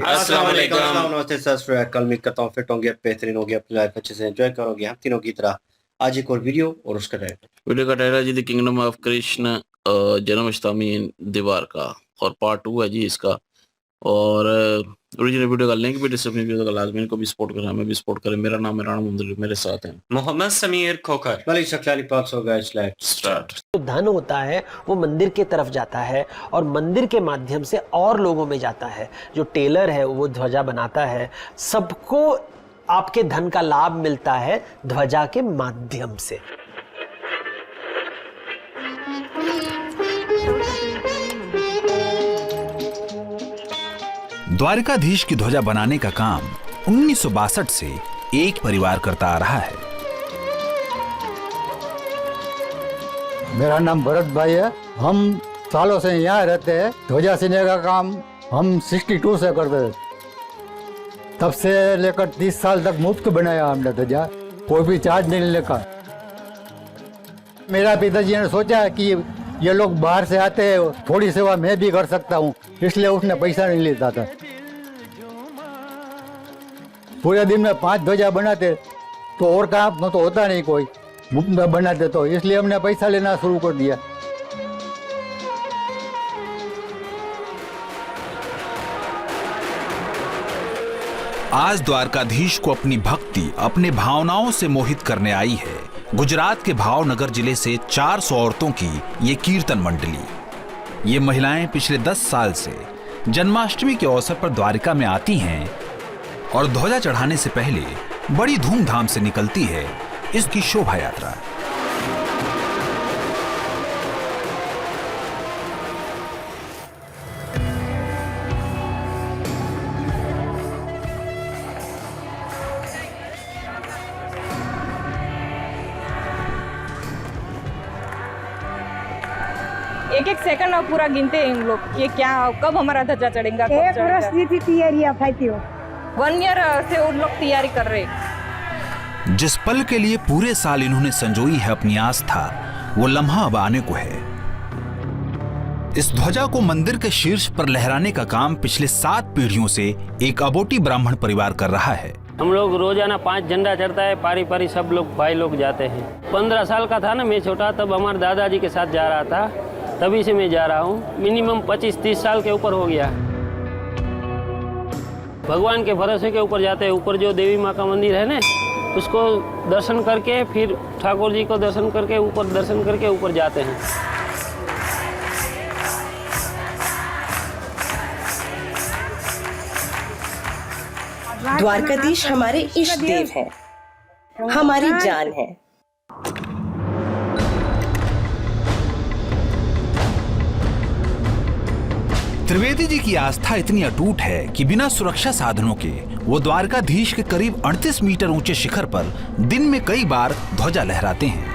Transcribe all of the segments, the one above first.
अस्सलाम वालेकुम। नमस्ते सर, कल उम्मीद करता हूँ फिट होंगे, बेहतरीन होंगे, अपनी लाइफ अच्छे से एंजॉय करोगे हम तीनों की तरह। आज एक और वीडियो और उसका टाइटल। वीडियो का टाइटल जी the kingdom of Krishna Janmashtami द्वार का, और पार्ट 2 है जी इसका। और ओरिजिनल वीडियो का लिंक भी डिस्क्रिप्शन वीडियो का लाजमी इनको भी सपोर्ट करें, हमें भी सपोर्ट करें। मेरा नाम है राणा मुंदरी, मेरे साथ हैं मोहम्मद समीर खोखर, मलिक शक्लाली पाक सो गाइस, लेट्स स्टार्ट। जो धन होता है वो मंदिर के तरफ जाता है और मंदिर के माध्यम से और लोगों में जाता है। जो टेलर है वो ध्वजा बनाता है, सबको आपके धन का लाभ मिलता है ध्वजा के माध्यम से। द्वारकाधीश की ध्वजा बनाने का काम 1962 से एक परिवार करता आ रहा है। मेरा नाम भरत भाई है। हम सालों से यहाँ रहते हैं। ध्वजा सीने का काम हम 62 से करते थे। तब से लेकर 30 साल तक मुफ्त बनाया हमने ध्वजा, कोई भी चार्ज नहीं लेकर। मेरा पिताजी ने सोचा कि ये लोग बाहर से आते हैं, थोड़ी सेवा मैं भी कर सकता हूँ, इसलिए उसने पैसा नहीं लेता था। पूरे दिन में 5 ध्वजा बनाते तो और काम तो होता नहीं, कोई मुफ्त में बनाते तो, इसलिए हमने पैसा लेना शुरू कर दिया। आज द्वारकाधीश को अपनी भक्ति, अपने भावनाओं से मोहित करने आई है गुजरात के भावनगर जिले से 400 औरतों की ये कीर्तन मंडली। ये महिलाएं पिछले 10 साल से जन्माष्टमी के अवसर पर द्वारिका में आती हैं और ध्वजा चढ़ाने से पहले बड़ी धूमधाम से निकलती है इसकी शोभा यात्रा। एक एक सेकंड अब पूरा गिनते हैं इन लोग, ये क्या कब हमारा ध्वजा चढ़ेगा। एक वर्ष की तैयारी फाइती हो, 1 ईयर से उन लोग तैयारी कर रहे हैं। जिस पल के लिए पूरे साल इन्होंने संजोई है अपनी आस्था, वो लम्हा अब आने को है। इस ध्वजा को मंदिर के शीर्ष पर लहराने का काम पिछले 7 पीढ़ियों से एक अबोटी ब्राह्मण परिवार कर रहा है। हम लोग रोजाना 5 झंडा चढ़ता है, पारी पारी सब लोग भाई लोग जाते हैं। 15 साल का था ना मैं छोटा, तब हमारे दादाजी के साथ जा रहा था, तभी से मैं जा रहा हूँ। मिनिमम 25-30 साल के ऊपर हो गया। भगवान के भरोसे के ऊपर जाते हैं। ऊपर जो देवी माँ का मंदिर है ना, उसको दर्शन करके फिर ठाकुर जी को दर्शन करके ऊपर दर्शन करके ऊपर जाते हैं। द्वारकाधीश हमारे इष्ट देव हैं, हमारी जान है। त्रिवेदी जी की आस्था इतनी अटूट है कि बिना सुरक्षा साधनों के वो द्वारकाधीश के करीब 38 मीटर ऊंचे शिखर पर दिन में कई बार ध्वजा लहराते हैं।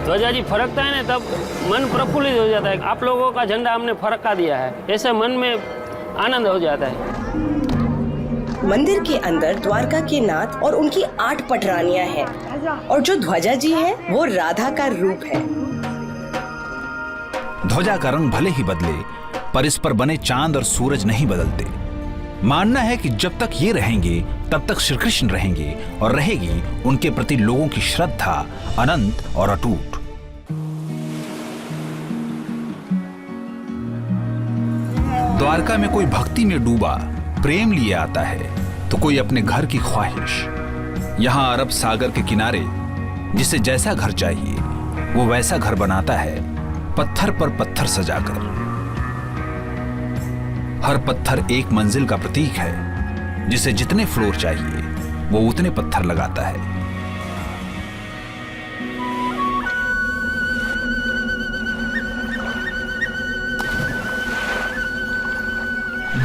ध्वजा जी फरकता है ना, तब मन प्रफुल्लित हो जाता है। आप लोगों का झंडा हमने फरका दिया है, ऐसे मन में आनंद हो जाता है। मंदिर के अंदर द्वारका के नाथ और उनकी 8 पटरानियां हैं, और जो ध्वजा जी है वो राधा का रूप है। ध्वजा का रंग भले ही बदले, पर इस पर बने चांद और सूरज नहीं बदलते। मानना है कि जब तक ये रहेंगे तब तक श्री कृष्ण रहेंगे और रहेगी उनके प्रति लोगों की श्रद्धा अनंत और अटूट। द्वारका में कोई भक्ति में डूबा प्रेम लिए आता है, तो कोई अपने घर की ख्वाहिश। यहाँ अरब सागर के किनारे जिसे जैसा घर चाहिए वो वैसा घर बनाता है, पत्थर पर पत्थर सजाकर। हर पत्थर एक मंजिल का प्रतीक है, जिसे जितने फ्लोर चाहिए वो उतने पत्थर लगाता है।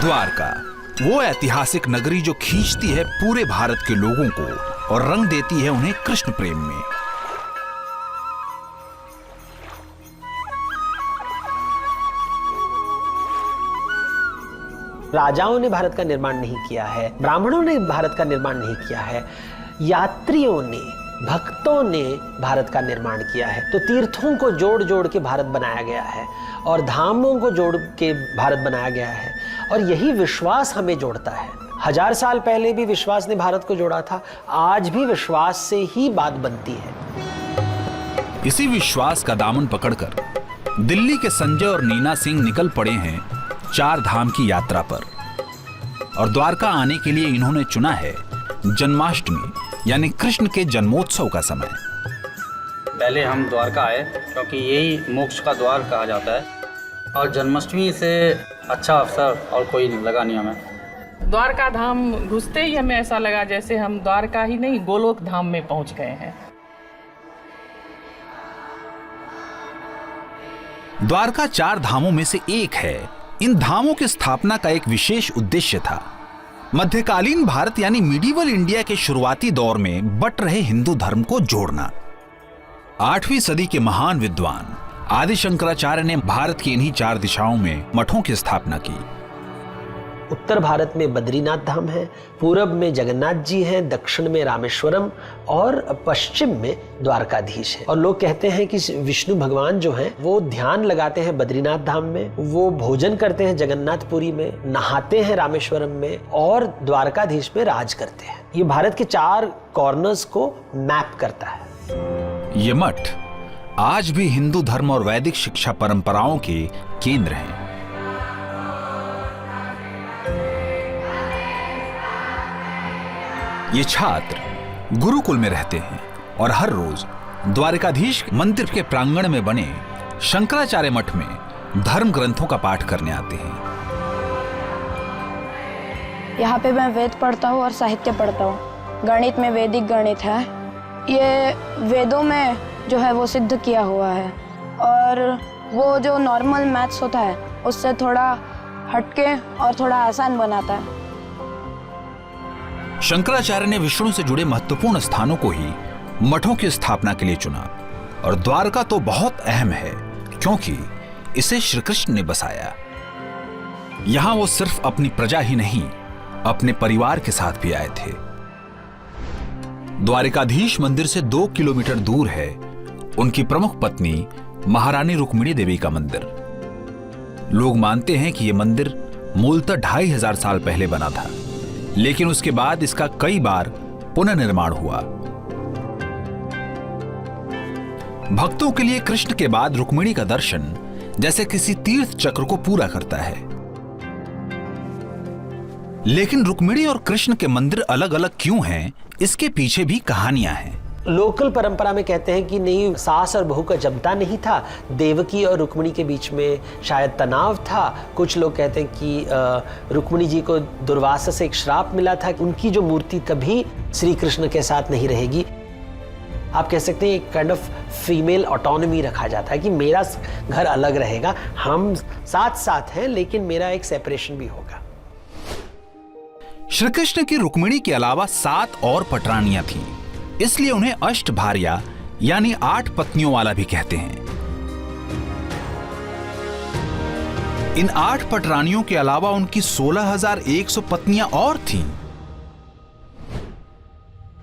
द्वारका वो ऐतिहासिक नगरी जो खींचती है पूरे भारत के लोगों को और रंग देती है उन्हें कृष्ण प्रेम में। राजाओं ने भारत का निर्माण नहीं किया है, ब्राह्मणों ने भारत का निर्माण नहीं किया है, यात्रियों ने, भक्तों ने भारत का निर्माण किया है। तो तीर्थों को जोड़ जोड़ के भारत बनाया गया है और धामों को जोड़ के भारत बनाया गया है, और यही विश्वास हमें जोड़ता है। 1000 साल पहले भी विश्वास ने भारत को जोड़ा था, आज भी विश्वास से ही बात बनती है। इसी विश्वास का दामन पकड़कर दिल्ली के संजय और नीना सिंह निकल पड़े हैं 4 धाम की यात्रा पर, और द्वारका आने के लिए इन्होंने चुना है जन्माष्टमी यानी कृष्ण के जन्मोत्सव का समय। पहले हम द्वारका आए क्योंकि यही मोक्ष का द्वार कहा जाता है, और जन्माष्टमी से अच्छा अवसर और कोई लगा नहीं हमें। द्वारका धाम घुसते ही हमें ऐसा लगा जैसे हम द्वारका ही नहीं गोलोक धाम में पहुंच गए हैं। द्वारका 4 धामों में से एक है। इन धामों की स्थापना का एक विशेष उद्देश्य था मध्यकालीन भारत यानी मिडिवल इंडिया के शुरुआती दौर में बट रहे हिंदू धर्म को जोड़ना। 8वीं सदी के महान विद्वान आदि शंकराचार्य ने भारत की इन्हीं 4 दिशाओं में मठों की स्थापना की। उत्तर भारत में बद्रीनाथ धाम है, पूरब में जगन्नाथ जी हैं, दक्षिण में रामेश्वरम और पश्चिम में द्वारकाधीश है। और लोग कहते हैं कि विष्णु भगवान जो हैं वो ध्यान लगाते हैं बद्रीनाथ धाम में, वो भोजन करते हैं जगन्नाथपुरी में, नहाते हैं रामेश्वरम में और द्वारकाधीश में राज करते हैं। ये भारत के 4 कॉर्नर्स को मैप करता है। ये मठ आज भी हिंदू धर्म और वैदिक शिक्षा परंपराओं के केंद्र हैं। ये छात्र गुरुकुल में रहते हैं और हर रोज द्वारकाधीश मंदिर के प्रांगण में बने शंकराचार्य मठ में धर्म ग्रंथों का पाठ करने आते हैं। यहाँ पे मैं वेद पढ़ता हूँ और साहित्य पढ़ता हूँ। गणित में वैदिक गणित है, ये वेदों में जो है वो सिद्ध किया हुआ है, और वो जो नॉर्मल मैथ्स होता है उससे थोड़ा हटके और थोड़ा आसान बनाता है। शंकराचार्य ने विष्णु से जुड़े महत्वपूर्ण स्थानों को ही मठों की स्थापना के लिए चुना, और द्वारका तो बहुत अहम है क्योंकि इसे श्री कृष्ण ने बसाया। यहां वो सिर्फ अपनी प्रजा ही नहीं, अपने परिवार के साथ भी आए थे। द्वारकाधीश मंदिर से 2 किलोमीटर दूर है उनकी प्रमुख पत्नी महारानी रुक्मिणी देवी का मंदिर। लोग मानते हैं कि यह मंदिर मूलतः 2500 साल पहले बना था, लेकिन उसके बाद इसका कई बार पुनर्निर्माण हुआ। भक्तों के लिए कृष्ण के बाद रुक्मिणी का दर्शन जैसे किसी तीर्थ चक्र को पूरा करता है। लेकिन रुक्मिणी और कृष्ण के मंदिर अलग अलग क्यों हैं, इसके पीछे भी कहानियां हैं। लोकल परंपरा में कहते हैं कि नहीं, सास और बहू का जमता नहीं था, देवकी और रुक्मिणी के बीच में शायद तनाव था। कुछ लोग कहते हैं कि रुक्मिणी जी को दुर्वासा से एक श्राप मिला था, उनकी जो मूर्ति कभी श्री कृष्ण के साथ नहीं रहेगी। आप कह सकते हैं एक काइंड ऑफ फीमेल ऑटोनॉमी रखा जाता है कि मेरा घर अलग रहेगा, हम साथ साथ हैं लेकिन मेरा एक सेपरेशन भी होगा। श्री कृष्ण की रुक्मिणी के अलावा 7 और पटरानियां थीं, इसलिए उन्हें अष्टभार्या यानी 8 पत्नियों वाला भी कहते हैं। इन 8 पटरानियों के अलावा उनकी 16,100 पत्नियां और थीं,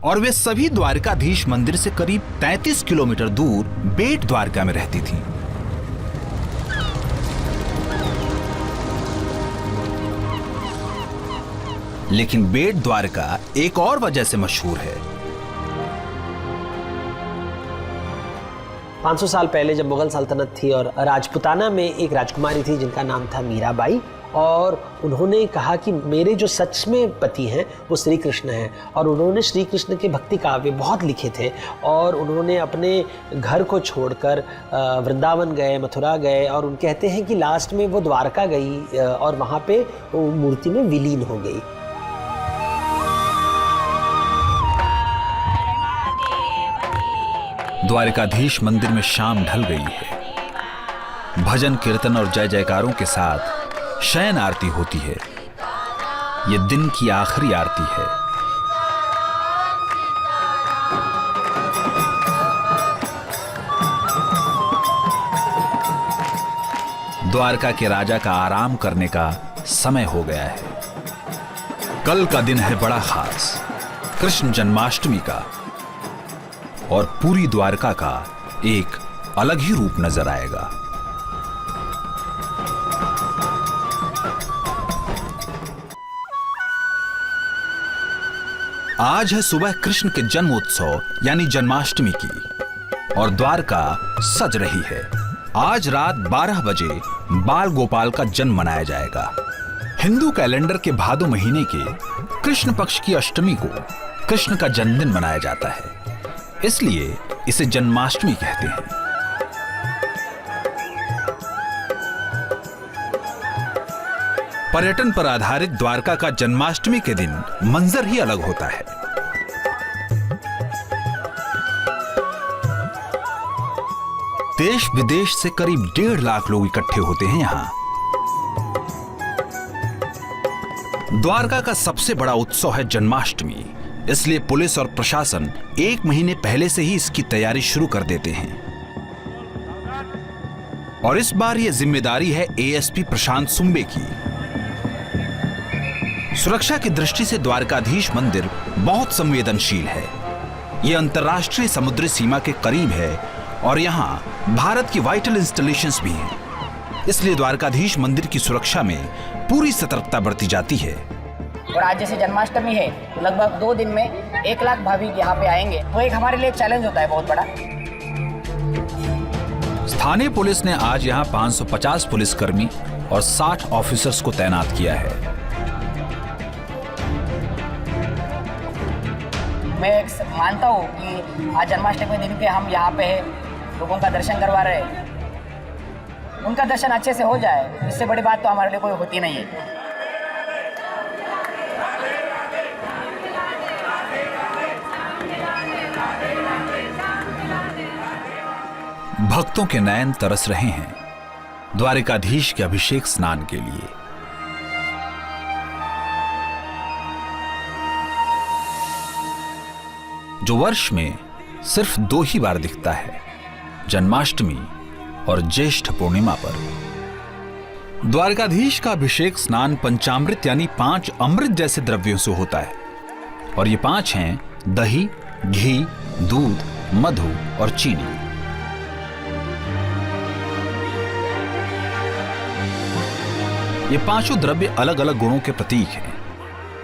और वे सभी द्वारकाधीश मंदिर से करीब 33 किलोमीटर दूर बेट द्वारका में रहती थीं। लेकिन बेट द्वारका एक और वजह से मशहूर है। 500 साल पहले जब मुगल सल्तनत थी और राजपुताना में एक राजकुमारी थी जिनका नाम था मीराबाई, और उन्होंने कहा कि मेरे जो सच में पति हैं वो श्री कृष्ण हैं, और उन्होंने श्री कृष्ण के भक्ति काव्य बहुत लिखे थे, और उन्होंने अपने घर को छोड़कर वृंदावन गए, मथुरा गए, और उन कहते हैं कि लास्ट में वो द्वारका गई और वहाँ पे वो मूर्ति में विलीन हो गई। द्वारकाधीश मंदिर में शाम ढल गई है। भजन कीर्तन और जय जयकारों के साथ शयन आरती होती है। यह दिन की आखिरी आरती है। द्वारका के राजा का आराम करने का समय हो गया है। कल का दिन है बड़ा खास, कृष्ण जन्माष्टमी का, और पूरी द्वारका का एक अलग ही रूप नजर आएगा। आज है सुबह कृष्ण के जन्मोत्सव यानी जन्माष्टमी की, और द्वारका सज रही है। आज रात 12 बजे बाल गोपाल का जन्म मनाया जाएगा। हिंदू कैलेंडर के भादो महीने के कृष्ण पक्ष की अष्टमी को कृष्ण का जन्मदिन मनाया जाता है, इसलिए इसे जन्माष्टमी कहते हैं। पर्यटन पर आधारित द्वारका का जन्माष्टमी के दिन मंजर ही अलग होता है। देश विदेश से करीब 1.5 लाख लोग इकट्ठे होते हैं यहां। द्वारका का सबसे बड़ा उत्सव है जन्माष्टमी, इसलिए पुलिस और प्रशासन 1 महीने पहले से ही इसकी तैयारी शुरू कर देते हैं। और इस बार यह जिम्मेदारी है एएसपी प्रशांत सुंबे की। सुरक्षा की दृष्टि से द्वारकाधीश मंदिर बहुत संवेदनशील है। यह अंतर्राष्ट्रीय समुद्री सीमा के करीब है और यहाँ भारत की वाइटल इंस्टॉलेशंस भी हैं। इसलिए द्वारकाधीश मंदिर की सुरक्षा में पूरी सतर्कता बरती जाती है। और आज जैसे जन्माष्टमी है तो लगभग 2 दिन में 1 लाख भाविक यहाँ पे आएंगे, तो एक हमारे लिए चैलेंज होता है बहुत बड़ा। स्थानीय पुलिस ने आज यहाँ 550 पुलिसकर्मी और 60 ऑफिसर्स को तैनात किया है। मैं मानता हूँ कि आज जन्माष्टमी दिन के हम यहाँ पे हैं, लोगों का दर्शन करवा रहे हैं। उनका दर्शन अच्छे से हो जाए, इससे बड़ी बात तो हमारे लिए कोई होती नहीं है। भक्तों के नयन तरस रहे हैं द्वारकाधीश के अभिषेक स्नान के लिए। जो वर्ष में सिर्फ 2 ही बार दिखता है, जन्माष्टमी और ज्येष्ठ पूर्णिमा पर। द्वारकाधीश का अभिषेक स्नान पंचामृत यानी 5 अमृत जैसे द्रव्यों से होता है, और ये 5 हैं दही, घी, दूध, मधु और चीनी। ये 5 द्रव्य अलग अलग गुणों के प्रतीक हैं।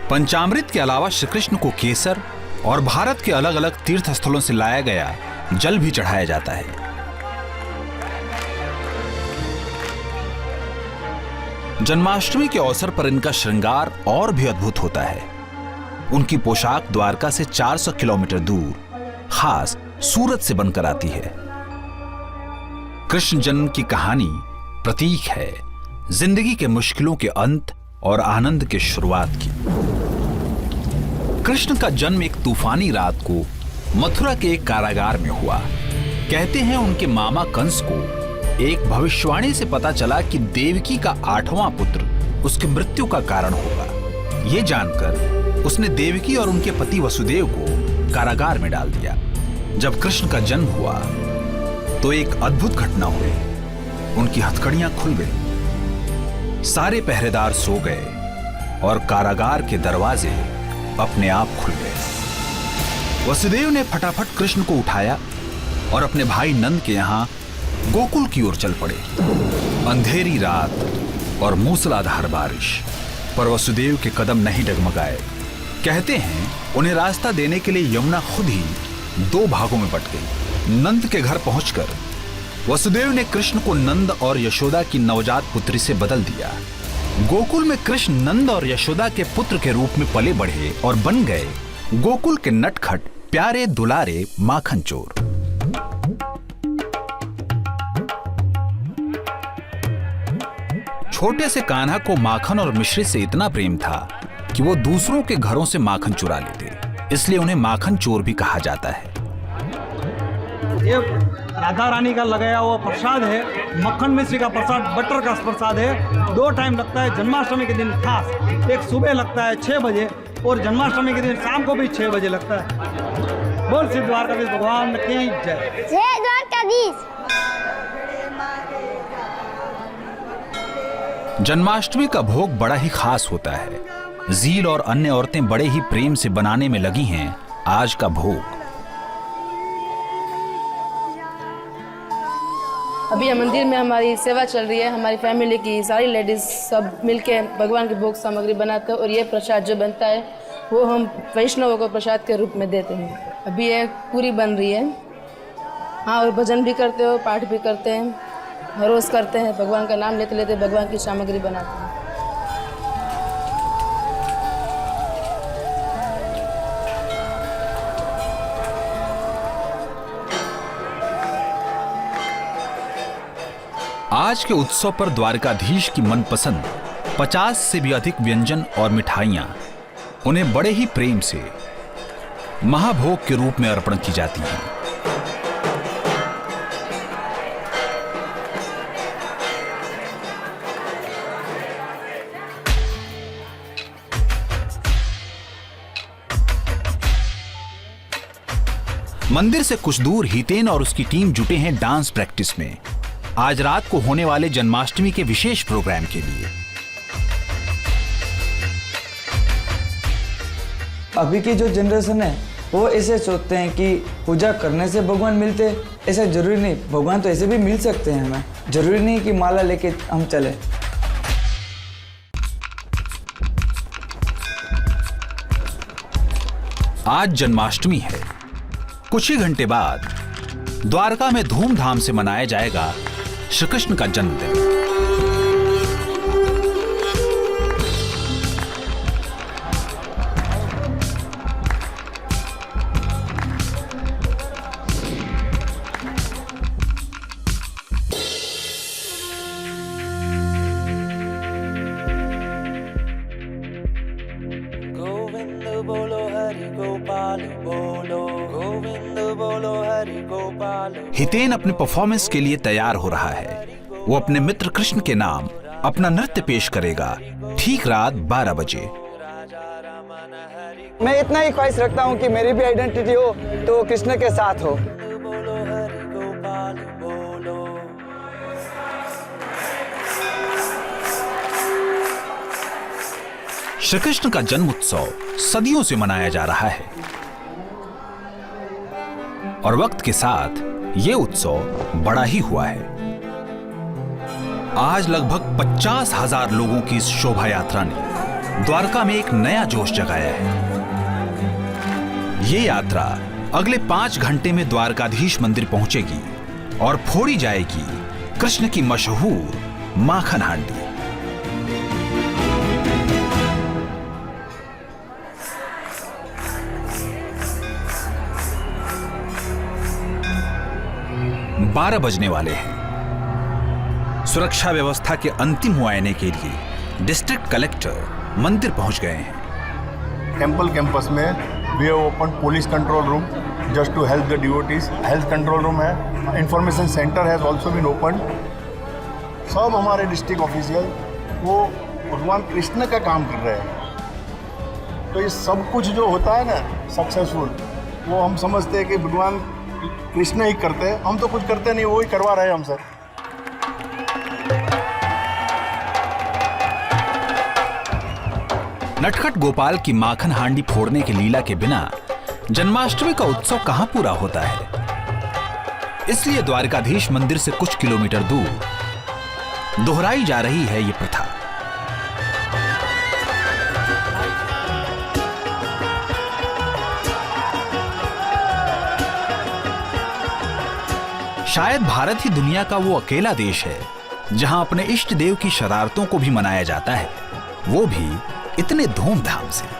पंचामृत के अलावा श्री कृष्ण को केसर और भारत के अलग अलग तीर्थ स्थलों से लाया गया जल भी चढ़ाया जाता है। जन्माष्टमी के अवसर पर इनका श्रृंगार और भी अद्भुत होता है। उनकी पोशाक द्वारका से 400 किलोमीटर दूर खास सूरत से बनकर आती है। कृष्ण जन्म की कहानी प्रतीक है जिंदगी के मुश्किलों के अंत और आनंद के शुरुआत की। कृष्ण का जन्म एक तूफानी रात को मथुरा के एक कारागार में हुआ। कहते हैं उनके मामा कंस को एक भविष्यवाणी से पता चला कि देवकी का 8वां पुत्र उसकी मृत्यु का कारण होगा। ये जानकर उसने देवकी और उनके पति वसुदेव को कारागार में डाल दिया। जब कृष्ण का जन्म हुआ तो एक अद्भुत घटना हुई। उनकी हथकड़ियां खुल गई, सारे पहरेदार सो गए और कारागार के दरवाजे अपने आप खुल गए। वसुदेव ने फटाफट कृष्ण को उठाया और अपने भाई नंद के यहां गोकुल की ओर चल पड़े। अंधेरी रात और मूसलाधार बारिश, पर वसुदेव के कदम नहीं डगमगाए। कहते हैं उन्हें रास्ता देने के लिए यमुना खुद ही 2 भागों में बट गई। नंद के घर पहुंचकर वसुदेव ने कृष्ण को नंद और यशोदा की नवजात पुत्री से बदल दिया। गोकुल में कृष्ण नंद और यशोदा के पुत्र के रूप में पले बढ़े और बन गए गोकुल के नटखट प्यारे दुलारे माखन चोर। छोटे से कान्हा को माखन और मिश्री से इतना प्रेम था कि वो दूसरों के घरों से माखन चुरा लेते, इसलिए उन्हें माखन चोर भी कहा जाता है। ये राधा रानी का लगाया हुआ प्रसाद है, मक्खन मिश्री का प्रसाद, बटर का प्रसाद है। 2 टाइम लगता है जन्माष्टमी के दिन खास, एक सुबह लगता है 6 बजे और जन्माष्टमी के दिन शाम को भी 6 बजे लगता है। बोल श्री द्वारकाधीश भगवान की जय। जय द्वारकाधीश। जन्माष्टमी का भोग बड़ा ही खास होता है। झील और अन्य औरतें बड़े ही प्रेम से बनाने में लगी हैं आज का भोग। अभी मंदिर में हमारी सेवा चल रही है, हमारी फैमिली की सारी लेडीज सब मिलके भगवान की भोग सामग्री बनाते हैं और ये प्रसाद जो बनता है वो हम वैष्णवों को प्रसाद के रूप में देते हैं। अभी ये पूरी बन रही है। हाँ, और भजन भी करते हो, पाठ भी करते हैं, हर रोज करते हैं, भगवान का नाम लेते लेते भगवान की सामग्री बनाते हैं। आज के उत्सव पर द्वारकाधीश की मनपसंद 50 से भी अधिक व्यंजन और मिठाइयां उन्हें बड़े ही प्रेम से महाभोग के रूप में अर्पण की जाती हैं। मंदिर से कुछ दूर हितेन और उसकी टीम जुटे हैं डांस प्रैक्टिस में, आज रात को होने वाले जन्माष्टमी के विशेष प्रोग्राम के लिए। अभी की जो जनरेशन है वो ऐसे सोचते हैं कि पूजा करने से भगवान मिलते, ऐसा जरूरी नहीं, भगवान तो ऐसे भी मिल सकते हैं हमें, जरूरी नहीं कि माला लेके हम चले। आज जन्माष्टमी है। कुछ ही घंटे बाद द्वारका में धूमधाम से मनाया जाएगा श्री कृष्ण का जन्मदिन। हितेन अपने परफॉर्मेंस के लिए तैयार हो रहा है। वो अपने मित्र कृष्ण के नाम अपना नृत्य पेश करेगा ठीक रात 12 बजे। मैं इतना ही ख्वाहिश रखता हूँ कि मेरी भी आइडेंटिटी हो तो कृष्ण के साथ हो। श्री कृष्ण का जन्म उत्सव सदियों से मनाया जा रहा है और वक्त के साथ ये उत्सव बड़ा ही हुआ है। आज लगभग 50,000 लोगों की इस शोभा यात्रा ने द्वारका में एक नया जोश जगाया है। ये यात्रा अगले 5 घंटे में द्वारकाधीश मंदिर पहुंचेगी और फोड़ी जाएगी कृष्ण की मशहूर माखन हांडी। बारह बजने वाले हैं। सुरक्षा व्यवस्था के अंतिम मुआयने के लिए डिस्ट्रिक्ट कलेक्टर मंदिर पहुंच गए हैं। टेंपल कैंपस में we have open police control room just to help the devotees. Health control room है, information centre has also been open. सब हमारे डिस्ट्रिक्ट ऑफिशियल वो भगवान कृष्ण का काम कर रहे हैं। तो ये सब कुछ जो होता है ना सक्सेसफुल, वो हम समझते हैं कि भगवान कृष्ण ही करते हैं, हम तो कुछ करते नहीं, वो ही करवा रहे हैं हम सर। नटखट गोपाल की माखन हांडी फोड़ने की लीला के बिना जन्माष्टमी का उत्सव कहां पूरा होता है। इसलिए द्वारकाधीश मंदिर से कुछ किलोमीटर दूर दोहराई जा रही है ये प्रथा। शायद भारत ही दुनिया का वो अकेला देश है जहां अपने इष्ट देव की शरारतों को भी मनाया जाता है, वो भी इतने धूमधाम से।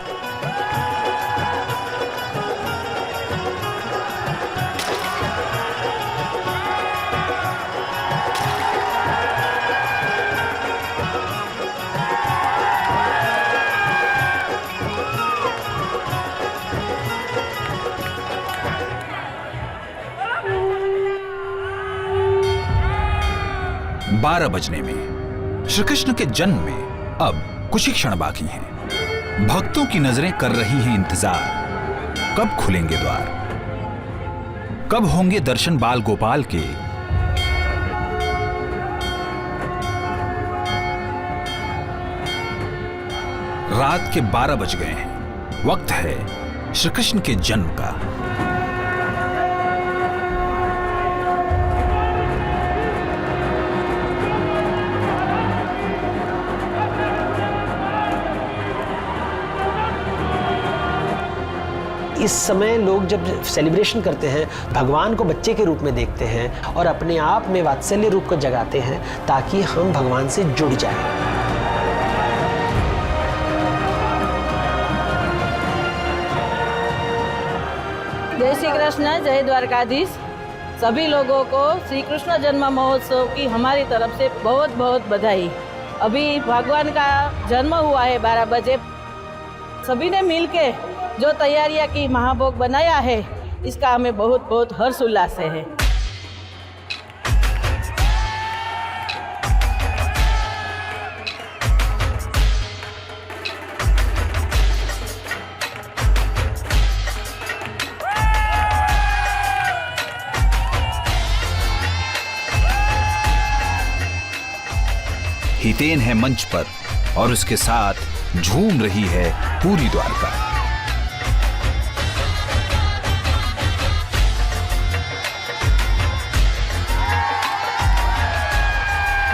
12 बजने में। श्री कृष्ण के जन्म में अब कुछ ही क्षण बाकी हैं। भक्तों की नजरें कर रही हैं इंतजार, कब खुलेंगे द्वार, कब होंगे दर्शन बाल गोपाल के। रात के 12 बज गए हैं। वक्त है श्री कृष्ण के जन्म का। इस समय लोग जब सेलिब्रेशन करते हैं, भगवान को बच्चे के रूप में देखते हैं और अपने आप में वात्सल्य रूप को जगाते हैं ताकि हम भगवान से जुड़ जाएं। जय श्री कृष्ण, जय द्वारकाधीश। सभी लोगों को श्री कृष्ण जन्म महोत्सव की हमारी तरफ से बहुत बहुत बधाई। अभी भगवान का जन्म हुआ है 12 बजे। सभी ने मिलके जो तैयारियां की, महाभोग बनाया है, इसका हमें बहुत बहुत हर्ष उल्लास है। हितेन है मंच पर और उसके साथ झूम रही है पूरी द्वारका।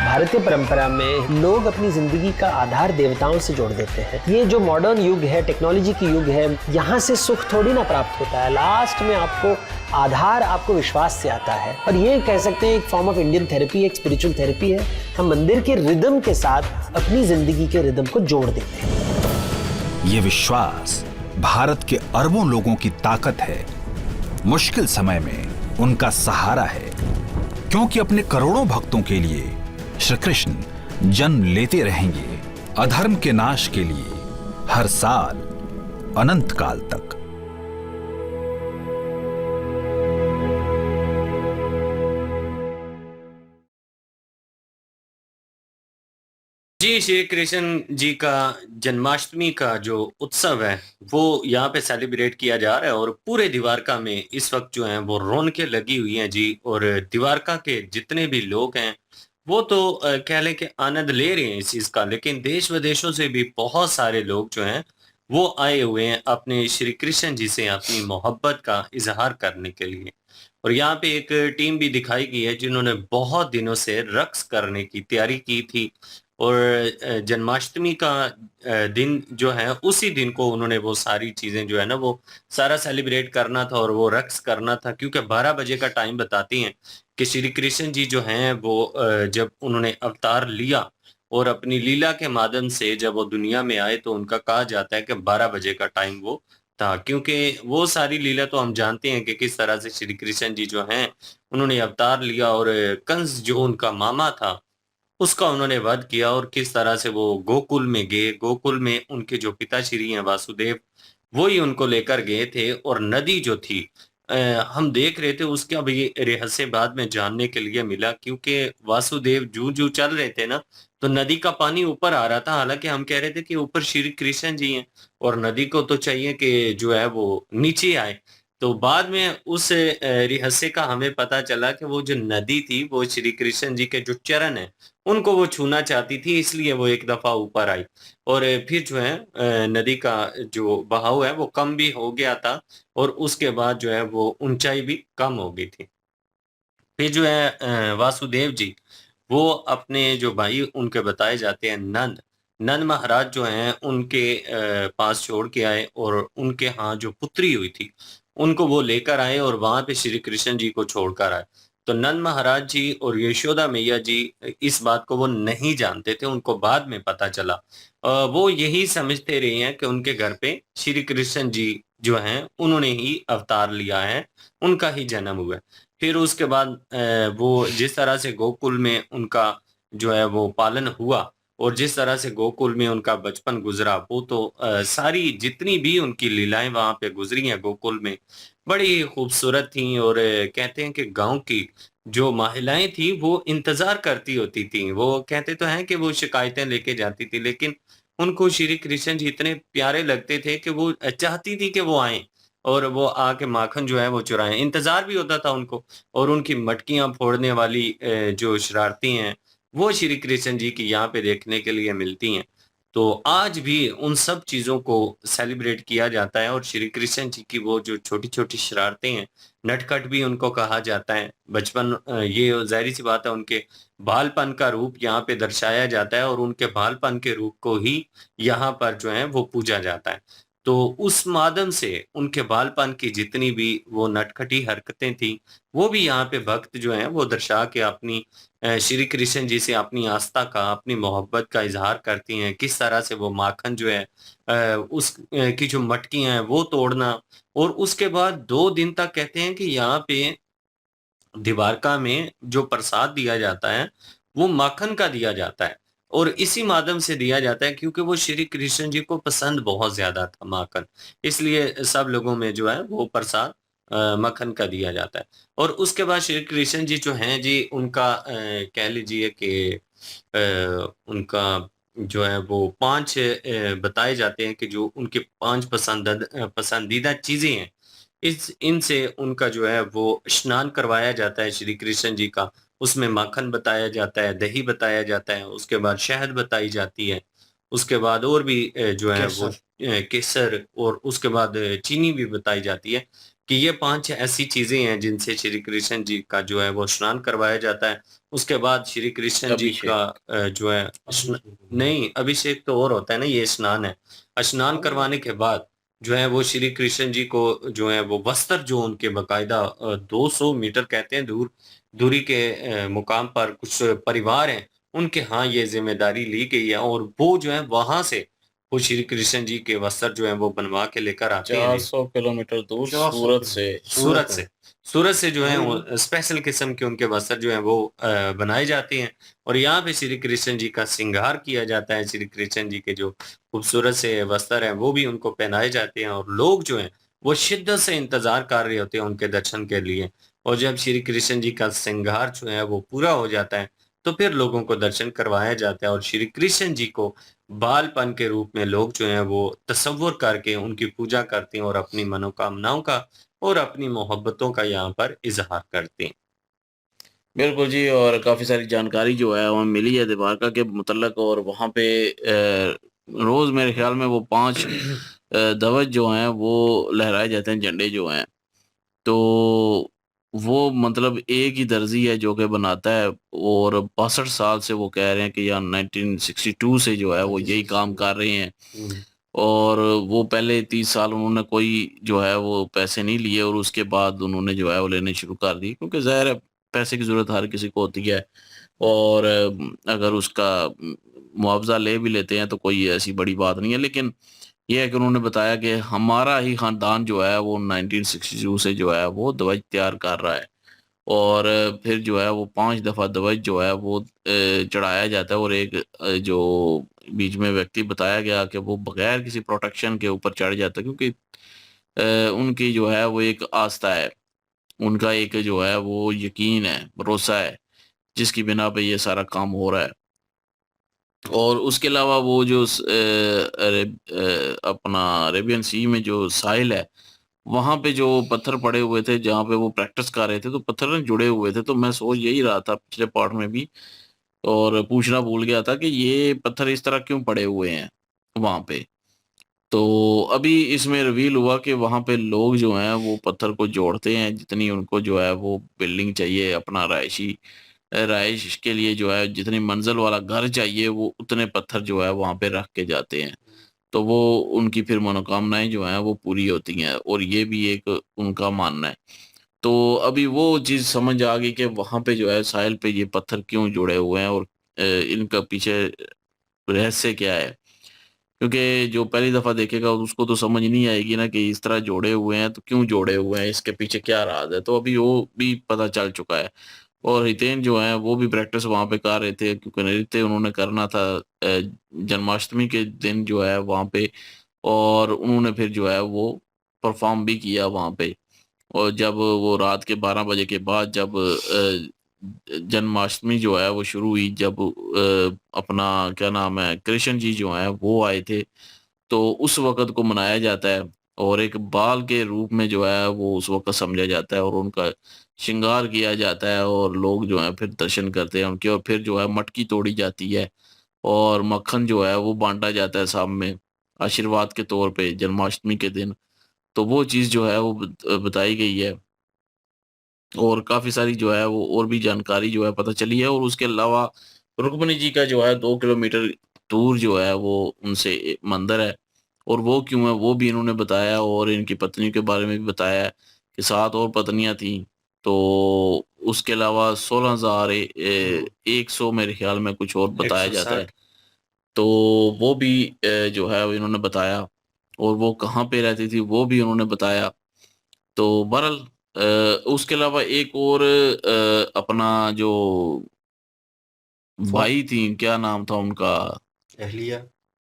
भारतीय परंपरा में लोग अपनी जिंदगी का आधार देवताओं से जोड़ देते हैं। ये जो मॉडर्न युग है, टेक्नोलॉजी की युग है, यहाँ से सुख थोड़ी ना प्राप्त होता है। लास्ट में आपको आधार, आपको विश्वास से आता है। और ये कह सकते हैं एक फॉर्म ऑफ इंडियन थेरेपी, एक स्पिरिचुअल थेरेपी है। हम मंदिर के रिदम के साथ अपनी जिंदगी के रिदम को जोड़ देते हैं। ये विश्वास भारत के अरबों लोगों की ताकत है। मुश्किल समय में उनका सहारा है, क्योंकि अपने करोड़ों भक्तों के लिए श्री कृष्ण जन्म लेते रहेंगे, अधर्म के नाश के लिए हर साल अनंत काल तक। जी, श्री कृष्ण जी का जन्माष्टमी का जो उत्सव है वो यहाँ पे सेलिब्रेट किया जा रहा है और पूरे द्वारका में इस वक्त जो है वो रौनकें लगी हुई हैं जी। और द्वारका के जितने भी लोग हैं वो तो कह लें कि आनंद ले रहे हैं इस चीज का, लेकिन देश विदेशों से भी बहुत सारे लोग जो हैं वो आए हुए हैं अपने श्री कृष्ण जी से अपनी मोहब्बत का इजहार करने के लिए। और यहाँ पे एक टीम भी दिखाई गई है जिन्होंने बहुत दिनों से रक्स करने की तैयारी की थी और जन्माष्टमी का दिन जो है उसी दिन को उन्होंने वो सारी चीजें जो है ना वो सारा सेलिब्रेट करना था और वो रक्स करना था, क्योंकि 12 बजे का टाइम बताती हैं कि श्री कृष्ण जी जो हैं वो जब उन्होंने अवतार लिया और अपनी लीला के माध्यम से जब वो दुनिया में आए तो उनका कहा जाता है कि 12 बजे का टाइम वो था, क्योंकि वो सारी लीला तो हम जानते हैं कि किस तरह से श्री कृष्ण जी जो हैं उन्होंने अवतार लिया और कंस जो उनका मामा था उसका उन्होंने वध किया और किस तरह से वो गोकुल में गए। गोकुल में उनके जो पिताश्री हैं वासुदेव वो ही उनको लेकर गए थे और नदी जो थी हम देख रहे थे उसका भी रहस्य बाद में जानने के लिए मिला, क्योंकि वासुदेव जू चल रहे थे ना तो नदी का पानी ऊपर आ रहा था। हालांकि हम कह रहे थे कि ऊपर श्री कृष्ण जी हैं और नदी को तो चाहिए कि जो है वो नीचे आए। तो बाद में उस रहस्य का हमें पता चला कि वो जो नदी थी वो श्री कृष्ण जी के जो चरण है उनको वो छूना चाहती थी, इसलिए वो एक दफा ऊपर आई और फिर जो है नदी का जो बहाव है वो कम भी हो गया था और उसके बाद जो है वो ऊंचाई भी कम हो गई थी। फिर जो है वासुदेव जी वो अपने जो भाई उनके बताए जाते हैं नंद महाराज जो हैं उनके पास छोड़ के आए और उनके यहाँ जो पुत्री हुई थी उनको वो लेकर आए और वहां पे श्री कृष्ण जी को छोड़कर आए। तो नंद महाराज जी और यशोदा मैया जी इस बात को वो नहीं जानते थे, उनको बाद में पता चला। वो यही समझते रहे हैं कि उनके घर पे श्री कृष्ण जी जो हैं उन्होंने ही अवतार लिया है, उनका ही जन्म हुआ है। फिर उसके बाद वो जिस तरह से गोकुल में उनका जो है वो पालन हुआ और जिस तरह से गोकुल में उनका बचपन गुजरा वो तो सारी जितनी भी उनकी लीलाएं वहां पे गुजरी हैं गोकुल में बड़ी खूबसूरत थी। और कहते हैं कि गांव की जो महिलाएं थी वो इंतजार करती होती थी। वो कहते तो हैं कि वो शिकायतें लेके जाती थी, लेकिन उनको श्री कृष्ण जी इतने प्यारे लगते थे कि वो चाहती थी कि वो आए और वो आके माखन जो है वो चुराएं। इंतजार भी होता था उनको, और उनकी मटकियां फोड़ने वाली जो शरारती हैं वो श्री कृष्ण जी की यहाँ पे देखने के लिए मिलती हैं। तो आज भी उन सब चीजों को सेलिब्रेट किया जाता है, और श्री कृष्ण जी की वो जो छोटी छोटी शरारतें हैं, नटखट भी उनको कहा जाता है। बचपन ये जाहिर सी बात है, उनके बालपन का रूप यहाँ पे दर्शाया जाता है, और उनके बालपन के रूप को ही यहाँ पर जो है वो पूजा जाता है। तो उस माध्यम से उनके बालपन की जितनी भी वो नटखटी हरकतें थी, वो भी यहाँ पे भक्त जो हैं वो दर्शा के अपनी श्री कृष्ण जी से अपनी आस्था का, अपनी मोहब्बत का इजहार करती हैं। किस तरह से वो माखन जो है की जो मटकियां हैं वो तोड़ना, और उसके बाद 2 दिन तक कहते हैं कि यहाँ पे द्वारका में जो प्रसाद दिया जाता है वो माखन का दिया जाता है, और इसी माध्यम से दिया जाता है क्योंकि वो श्री कृष्ण जी को पसंद बहुत ज्यादा था माखन, इसलिए सब लोगों में जो है वो प्रसाद मक्खन का दिया जाता है। और उसके बाद श्री कृष्ण जी जो हैं जी, उनका कह लीजिए कि उनका जो है वो 5 बताए जाते हैं कि जो उनके 5 पसंदीदा चीजें हैं, इस इनसे उनका जो है वो स्नान करवाया जाता है श्री कृष्ण जी का। उसमें माखन बताया जाता है, दही बताया जाता है, उसके बाद शहद बताई जाती है, उसके बाद और भी जो है वो केसर, और उसके बाद चीनी भी बताई जाती है कि ये 5 ऐसी चीजें हैं जिनसे श्री कृष्ण जी का जो है वो स्नान करवाया जाता है। उसके बाद श्री कृष्ण जी का जो है नहीं, अभिषेक तो और होता है ना, ये स्नान है। स्नान करवाने के बाद जो है वो श्री कृष्ण जी को जो है वो वस्त्र जो उनके बकायदा 200 मीटर कहते हैं दूरी के मुकाम पर कुछ परिवार हैं, उनके यहाँ ये जिम्मेदारी ली गई है, और वो जो है वहां से वो श्री कृष्ण जी के वस्त्र जो है वो बनवा के लेकर आते हैं। 400 किलोमीटर दूर सूरत से जो है वो स्पेशल किस्म के उनके वस्त्र जो है वो बनाए जाते हैं, और यहाँ पे श्री कृष्ण जी का श्रृंगार किया जाता है। श्री कृष्ण जी के जो खूबसूरत से वस्त्र हैं वो भी उनको पहनाए जाते हैं, और लोग जो हैं वो शिद्दत से इंतजार कर रहे होते हैं उनके दर्शन के लिए। और जब श्री कृष्ण जी का श्रृंगार जो है वो पूरा हो जाता है तो फिर लोगों को दर्शन करवाया जाता है, और श्री कृष्ण जी को बालपन के रूप में लोग जो हैं वो तसव्वुर करके उनकी पूजा करते हैं, और अपनी मनोकामनाओं का और अपनी मोहब्बतों का यहाँ पर इजहार करते हैं। बिल्कुल जी, और काफ़ी सारी जानकारी जो है हमें मिली है द्वारका के मुतल्लक, और वहाँ पे रोज़ मेरे ख्याल में वो 5 ध्वज जो हैं वो लहराए जाते हैं, झंडे जो हैं। तो वो मतलब एक ही दर्जी है जो कि बनाता है, और 62 साल से वो कह रहे हैं कि या 1962 से जो है वो यही काम कर रहे हैं। और वो पहले 30 साल उन्होंने कोई जो है वो पैसे नहीं लिए, और उसके बाद उन्होंने जो है वो लेने शुरू कर दिए, क्योंकि ज़ाहिर है पैसे की ज़रूरत हर किसी को होती है, और अगर उसका मुआवजा ले भी लेते हैं तो कोई ऐसी बड़ी बात नहीं है। लेकिन ये है कि उन्होंने बताया कि हमारा ही ख़ानदान जो है वो 1962 से जो है वो ध्वज तैयार कर रहा है, और फिर जो है वो 5 दफ़ा ध्वज जो है वो चढ़ाया जाता है। और एक जो बीच में व्यक्ति बताया गया कि वो बगैर किसी प्रोटेक्शन के ऊपर चढ़ जाता है, क्योंकि उनकी जो है वो एक आस्था है, उनका एक जो है वो यकीन है, भरोसा है, जिसकी बिना पे ये सारा काम हो रहा है। और उसके अलावा वो जो अपना अरेबियन सी में जो साहिल है, वहाँ पे जो पत्थर पड़े हुए थे जहाँ पे वो प्रैक्टिस कर रहे थे, तो पत्थर ना जुड़े हुए थे। तो मैं सोच यही रहा था पिछले पार्ट में भी, और पूछना भूल गया था कि ये पत्थर इस तरह क्यों पड़े हुए हैं वहाँ पे। तो अभी इसमें रिवील हुआ कि वहाँ पे लोग जो हैं वो पत्थर को जोड़ते हैं, जितनी उनको जो है वो बिल्डिंग चाहिए, अपना रहाइश के लिए जो है जितनी मंजिल वाला घर चाहिए, वो उतने पत्थर जो है वहाँ पे रख के जाते हैं। तो वो उनकी फिर मनोकामनाएं जो हैं वो पूरी होती हैं, और ये भी एक उनका मानना है। तो अभी वो चीज़ समझ आ गई कि वहाँ पे जो है साहिल पे ये पत्थर क्यों जुड़े हुए हैं, और इनका पीछे रहस्य क्या है। क्योंकि जो पहली दफ़ा देखेगा उसको तो समझ नहीं आएगी ना कि इस तरह जोड़े हुए हैं, तो क्यों जोड़े हुए हैं, इसके पीछे क्या राज है। तो अभी वो भी पता चल चुका है। और हितेन जो है वो भी प्रैक्टिस वहाँ पे कर रहे थे, क्योंकि नृत्य उन्होंने करना था जन्माष्टमी के दिन जो है वहाँ पे, और उन्होंने फिर जो है वो परफॉर्म भी किया वहाँ पे। और जब वो रात के 12 बजे के बाद जब जन्माष्टमी जो है वो शुरू हुई जब अपना क्या नाम है कृष्ण जी जो है वो आए थे, तो उस वक़्त को मनाया जाता है और एक बाल के रूप में जो है वो उस वक़्त समझा जाता है और उनका श्रृंगार किया जाता है और लोग जो हैं फिर दर्शन करते हैं उनके और फिर जो है मटकी तोड़ी जाती है और मक्खन जो है वो बाँटा जाता है सामने आशीर्वाद के तौर पे जन्माष्टमी के दिन। तो वो चीज़ जो है वो बताई गई है और काफ़ी सारी जो है वो और भी जानकारी जो है पता चली है और उसके अलावा रुक्मिणी जी का जो है 2 किलोमीटर दूर जो है वो उनसे मंदिर है और वो क्यों है वो भी इन्होंने बताया और इनकी पत्नी के बारे में भी बताया है कि 7 और पत्नियां थीं। तो उसके अलावा 16,100 मेरे ख्याल में कुछ और बताया जाता है। 160 तो वो भी जो है वो इन्होंने बताया और वो कहाँ पे रहती थी वो भी उन्होंने बताया। तो बहरहाल उसके अलावा एक और अपना जो भाई थी, क्या नाम था उनका? अहलिया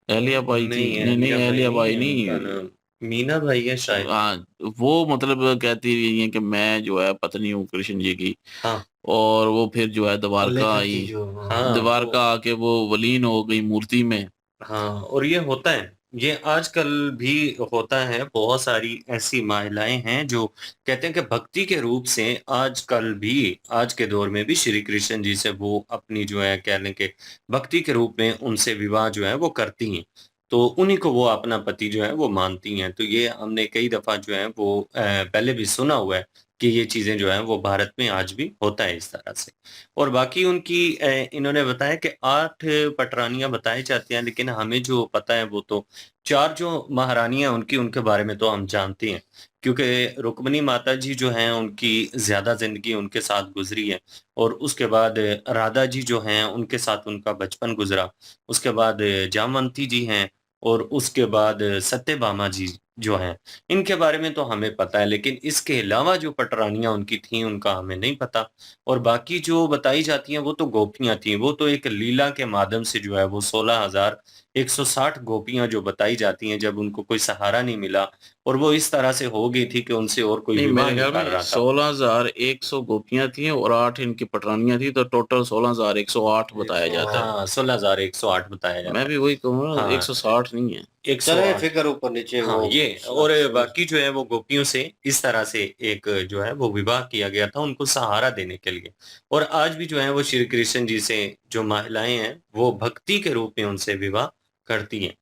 अहलिया बाई थी? नहीं, नहीं, नहीं अहलिया भाई अहलिया नहीं बाई है, उनका नहीं। नाम मीना भाई है शायद। हाँ, वो मतलब कहती रही हैं कि मैं जो है पत्नी हूँ कृष्ण जी की हाँ। और वो फिर जो है द्वारका लेखक थी आई। जो हाँ, द्वारका आके वो वलीन हो गई मूर्ति में। हाँ, और ये होता है, ये आजकल भी होता है। बहुत सारी ऐसी महिलाएं हैं जो कहते हैं कि भक्ति के रूप से आजकल भी, आज के दौर में भी श्री कृष्ण जी से वो अपनी जो है कह लें कि भक्ति के रूप में उनसे विवाह जो है वो करती हैं। तो उन्हीं को वो अपना पति जो है वो मानती हैं। तो ये हमने कई दफा जो है वो पहले भी सुना हुआ है कि ये चीजें जो है वो भारत में आज भी होता है इस तरह से। और बाकी उनकी इन्होंने बताया कि 8 पटरानियां बताई जाती हैं, लेकिन हमें जो पता है वो तो 4 जो महारानियां उनकी, उनके बारे में तो हम जानते हैं, क्योंकि रुक्मिणी माता जी जो हैं उनकी ज्यादा जिंदगी उनके साथ गुजरी है और उसके बाद राधा जी जो हैं उनके साथ उनका बचपन गुजरा। उसके बाद जामवंती जी हैं और उसके बाद सत्यभामा जी जो हैं, इनके बारे में तो हमें पता है, लेकिन इसके अलावा जो पटरानियां उनकी थीं उनका हमें नहीं पता। और बाकी जो बताई जाती हैं वो तो गोपियां थीं, वो तो एक लीला के माध्यम से जो है वो 16,160 गोपियां जो बताई जाती हैं, जब उनको कोई सहारा नहीं मिला और वो इस तरह से हो गई थी कि उनसे और कोई नहीं, विवाह मेरे नहीं ख्याल कर में रहा था। 16,100 गोपियां थी और 8 इनकी पटरानियां थी, तो टोटल 16,108 बताया जाता है। हाँ, 16,108 बताया जाता मैं है। भी वही कहूँगा, हाँ, 160 नहीं है। 108 फिगर ऊपर नीचे हाँ, वो ये और बाकी जो है वो गोपियों से इस तरह से एक जो है वो विवाह किया गया था उनको सहारा देने के लिए। और आज भी जो है वो श्री कृष्ण जी से जो महिलाएं हैं वो भक्ति के रूप में उनसे विवाह करती हैं।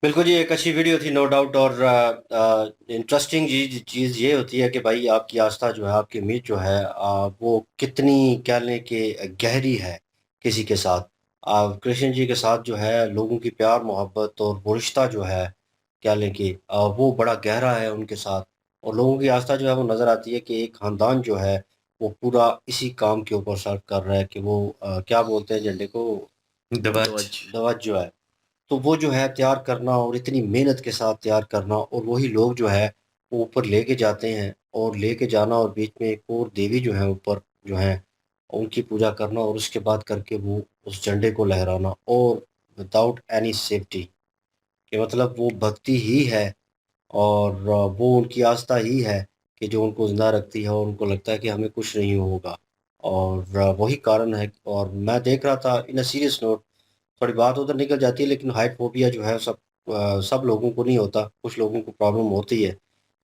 बिल्कुल जी, एक अच्छी वीडियो थी नो डाउट। और इंटरेस्टिंग चीज़ ये होती है कि भाई आपकी आस्था जो है, आपकी उम्मीद जो है वो कितनी कह लें कि गहरी है किसी के साथ। कृष्ण जी के साथ जो है लोगों की प्यार मोहब्बत और वो रिश्ता जो है कह लें कि वो बड़ा गहरा है उनके साथ। और लोगों की आस्था जो है वो नज़र आती है कि एक ख़ानदान जो है वो पूरा इसी काम के ऊपर सर्व कर रहा है कि वो क्या बोलते हैं झंडे को? ध्वज। ध्वज जो है। तो वो जो है तैयार करना और इतनी मेहनत के साथ तैयार करना और वही लोग जो है वो ऊपर लेके जाते हैं और लेके जाना और बीच में एक और देवी जो है ऊपर जो है उनकी पूजा करना और उसके बाद करके वो उस झंडे को लहराना और विदाउट एनी सेफ्टी, कि मतलब वो भक्ति ही है और वो उनकी आस्था ही है कि जो उनको ज़िंदा रखती है और उनको लगता है कि हमें कुछ नहीं होगा। और वही कारण है। और मैं देख रहा था इन अ सीरियस नोट, थोड़ी बात उधर निकल जाती है, लेकिन हाइट फोबिया जो है सब लोगों को नहीं होता, कुछ लोगों को प्रॉब्लम होती है।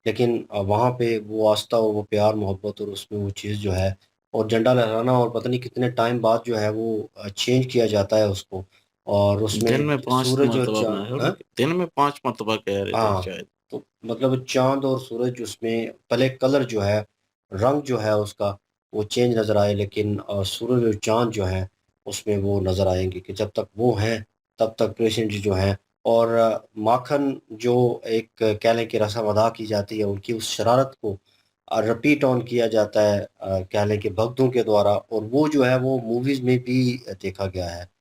लेकिन वहाँ पे वो आस्था और वो प्यार मोहब्बत और उसमें वो चीज़ जो है और झंडा लहराना और पता नहीं कितने टाइम बाद जो है वो चेंज किया जाता है उसको। और दिन उसमें में 5 सूरज और मरतबा चाँद, बनाया हाँ? दिन में 5 मरतबा कह रहे थे हाँ, शायद। तो मतलब चाँद और सूरज उसमें पहले कलर जो है, रंग जो है उसका वो चेंज नज़र आए, लेकिन सूरज और चाँद जो हैं उसमें वो नज़र आएँगे कि जब तक वो हैं तब तक कृष्ण जी जो हैं। और माखन जो एक कह लें कि रस्म अदा की जाती है उनकी उस शरारत को रिपीट ऑन किया जाता है कह लें कि भक्तों के द्वारा, और वो जो है वो मूवीज़ में भी देखा गया है।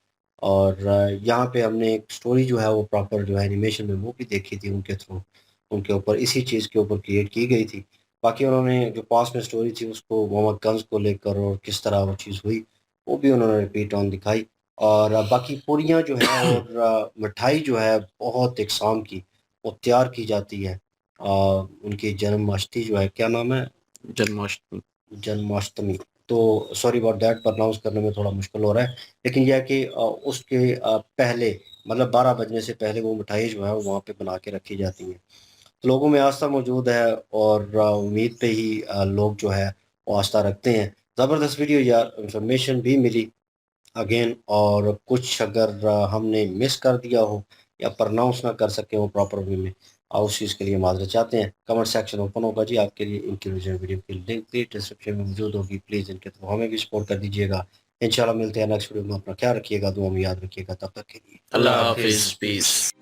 और यहाँ पे हमने एक स्टोरी जो है वो प्रॉपर जो है एनिमेशन में वो भी देखी थी उनके थ्रू, उनके ऊपर इसी चीज़ के ऊपर क्रिएट की गई थी। बाकी उन्होंने जो पास में स्टोरी थी उसको मोहम्मद गंज को लेकर और किस तरह वो चीज़ हुई, वो भी उन्होंने रिपीट ऑन दिखाई। और बाकी पूरियाँ जो है और मिठाई जो है बहुत इकसाम की वो तैयार की जाती है। उनकी जन्माष्टमी जो है, क्या नाम है? जन्माष्टमी। जन्माष्टमी। तो सॉरी अबाउट दैट, प्रोनाउंस करने में थोड़ा मुश्किल हो रहा है। लेकिन यह है कि उसके पहले मतलब 12 बजने से पहले वो मिठाई जो है वहाँ पे बना के रखी जाती हैं। तो लोगों में आस्था मौजूद है और उम्मीद पे ही लोग जो है वो आस्था रखते हैं। ज़बरदस्त वीडियो यार, इंफॉर्मेशन भी मिली अगेन, और कुछ अगर हमने मिस कर दिया हो या प्रोनाउंस ना कर सके हो प्रॉपर वे में, उस चीज़ के लिए माजरत चाहते हैं। कमेंट सेक्शन ओपन होगा जी आपके लिए। इनकी वीडियो की लिंक भी डिस्क्रिप्शन में मौजूद होगी, प्लीज़ इनके थ्रू हमें भी सपोर्ट कर दीजिएगा। इंशाल्लाह मिलते हैं नेक्स्ट वीडियो में। अपना ख्याल रखिएगा, दुआ में याद रखिएगा। तब तक के लिए अल्लाह हाफिज़, पीस।